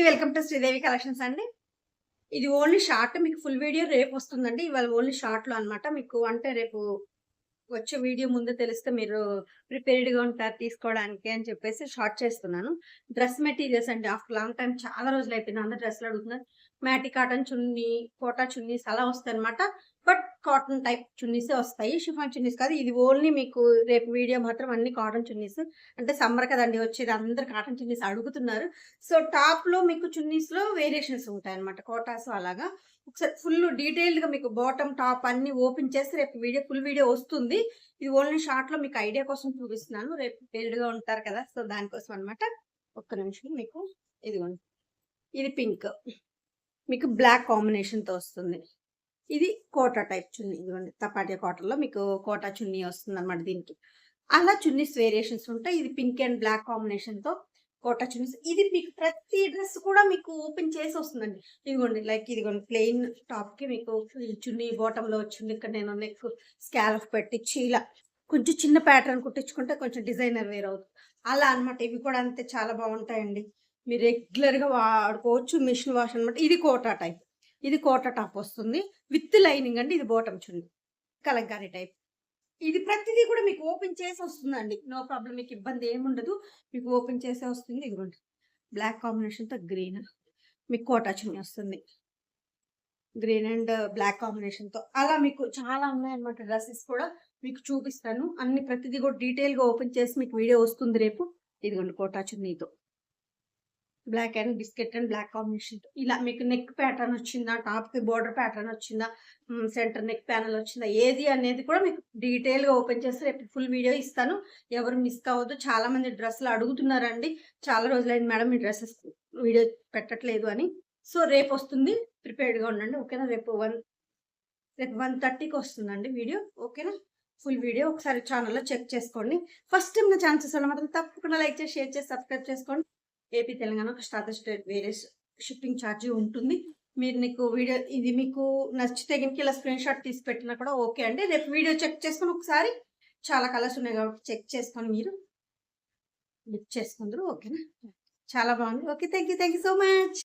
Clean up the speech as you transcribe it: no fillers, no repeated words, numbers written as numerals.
Welcome to Sridevi collections అండి. ఇది only short, మీకు ఫుల్ వీడియో రేపు వస్తుందండి. ఇవాళ ఓన్లీ షార్ట్ లో అనమాట. మీకు అంటే రేపు వచ్చే వీడియో ముందు తెలిస్తే మీరు ప్రిపేర్డ్గా ఉంటారు తీసుకోవడానికి అని చెప్పేసి షార్ట్ చేస్తున్నాను. డ్రెస్ మెటీరియల్స్ అండి. ఆఫ్టర్ లాంగ్ టైం చాలా రోజులు అయిపోయింది. అందరు డ్రెస్సులు అడుగుతున్నారు. మ్యాటి కాటన్ చున్నీ, కోటా చున్నీస్ అలా వస్తాయి అనమాట. బట్ కాటన్ టైప్ చున్నీసే వస్తాయి, షిఫాన్ చున్నీస్ కాదు. ఇది ఓన్లీ మీకు రేపు వీడియో మాత్రం అన్ని కాటన్ చున్నీస్. అంటే సమ్మర్ కదండి వచ్చేది, అందరు కాటన్ చున్నీస్ అడుగుతున్నారు. సో టాప్ లో మీకు చున్నీస్ లో వేరియేషన్స్ ఉంటాయి అనమాట, కోటాస్ అలాగా. ఒకసారి ఫుల్ డీటెయిల్డ్ గా మీకు బాటమ్ టాప్ అన్ని ఓపెన్ చేసి రేపు వీడియో ఫుల్ వీడియో వస్తుంది. ఇది ఓన్లీ షార్ట్ లో మీకు ఐడియా కోసం చూపిస్తున్నాను. రేపు డీటెయిల్డ్ గా ఉంటారు కదా, సో దానికోసం అనమాట. ఒక్క నిమిషం. మీకు ఇదిగోండి, ఇది పింక్, మీకు బ్లాక్ కాంబినేషన్ తో వస్తుంది. ఇది కోటా టైప్ చున్నీ, ఇదిగోండి తపాటియా కాటన్ లో మీకు కోటా చున్నీ వస్తుంది అనమాట. దీనికి అలా చున్నీస్ వేరియేషన్స్ ఉంటాయి. ఇది పింక్ అండ్ బ్లాక్ కాంబినేషన్ తో కోటా చున్నీస్. ఇది మీకు ప్రతి డ్రెస్ కూడా మీకు ఓపెన్ చేసి వస్తుందండి. ఇదిగోండి లైక్ ఇదిగోండి ప్లెయిన్ టాప్ కి మీకు చున్నీ బాటమ్ లో వచ్చింది. ఇక్కడ నేను నెక్ స్కాలఫ్ పెట్టించి ఇలా కొంచెం చిన్న ప్యాటర్న్ కుట్టించుకుంటే కొంచెం డిజైనర్ వేర్ అవుతుంది అలా అనమాట. ఇవి కూడా అంతే చాలా బాగుంటాయండి. మీరు రెగ్యులర్ గా వాడుకోవచ్చు. మిషన్ వాష్ అనమాట. ఇది కోటా టైప్, ఇది కోటా టాప్ వస్తుంది విత్ లైనింగ్ అండి. ఇది బాటమ్ చున్నీ కలంకారీ టైప్. ఇది ప్రతిదీ కూడా మీకు ఓపెన్ చేసి వస్తుందండి. నో ప్రాబ్లం, మీకు ఇబ్బంది ఏముండదు. మీకు ఓపెన్ చేసే వస్తుంది. ఇదిగోండి బ్లాక్ కాంబినేషన్ తో గ్రీన్, మీకు కోటా చున్నీ వస్తుంది. గ్రీన్ అండ్ బ్లాక్ కాంబినేషన్ తో అలా మీకు చాలా ఉన్నాయన్నమాట. డ్రెస్సెస్ కూడా మీకు చూపిస్తాను. అన్ని ప్రతిదీ కూడా డీటెయిల్ గా ఓపెన్ చేసి మీకు వీడియో వస్తుంది రేపు. ఇదిగోండి కోటా చున్నీతో black and biscuit and black combination. ఇలా మీకు నెక్ ప్యాటర్న్ వచ్చిందా, టాప్ కి బోర్డర్ ప్యాటర్న్ వచ్చిందా, సెంటర్ నెక్ ప్యానల్ వచ్చిందా, ఏది అనేది కూడా మీకు డీటెయిల్ గా ఓపెన్ చేసి రేపు ఫుల్ వీడియో ఇస్తాను. ఎవరు మిస్ కావద్దు. చాలా మంది డ్రెస్సులు అడుగుతున్నారండి. చాలా రోజులైంది మేడం ఈ డ్రెస్సెస్ వీడియో పెట్టట్లేదు అని. సో రేపు వస్తుంది, ప్రిపేర్డ్ గా ఉండండి. ఓకేనా. రేపు 1:30కి వస్తుందండి వీడియో. ఓకేనా. ఫుల్ వీడియో ఒకసారి ఛానల్లో చెక్ చేసుకోండి. ఫస్ట్ టైం నా ఛానల్ చూసారన్నమాట, తప్పకుండా లైక్ చేసి షేర్ చేసి సబ్స్క్రైబ్ చేసుకోండి. ఏపీ తెలంగాణ స్టార్ట్ స్టేట్ వేరే షిప్పింగ్ ఛార్జీ ఉంటుంది. మీరు నీకు వీడియో ఇది మీకు నచ్చితే కనుక ఇలా స్క్రీన్ షాట్ తీసి పెట్టినా కూడా ఓకే అండి. రేపు వీడియో చెక్ చేసుకొని ఒకసారి చాలా కలర్స్ ఉన్నాయి కాబట్టి చెక్ చేసుకొని మీరు బుక్ చేసుకుందరు. ఓకేనా. చాలా బాగుంది. Okay, thank you so much.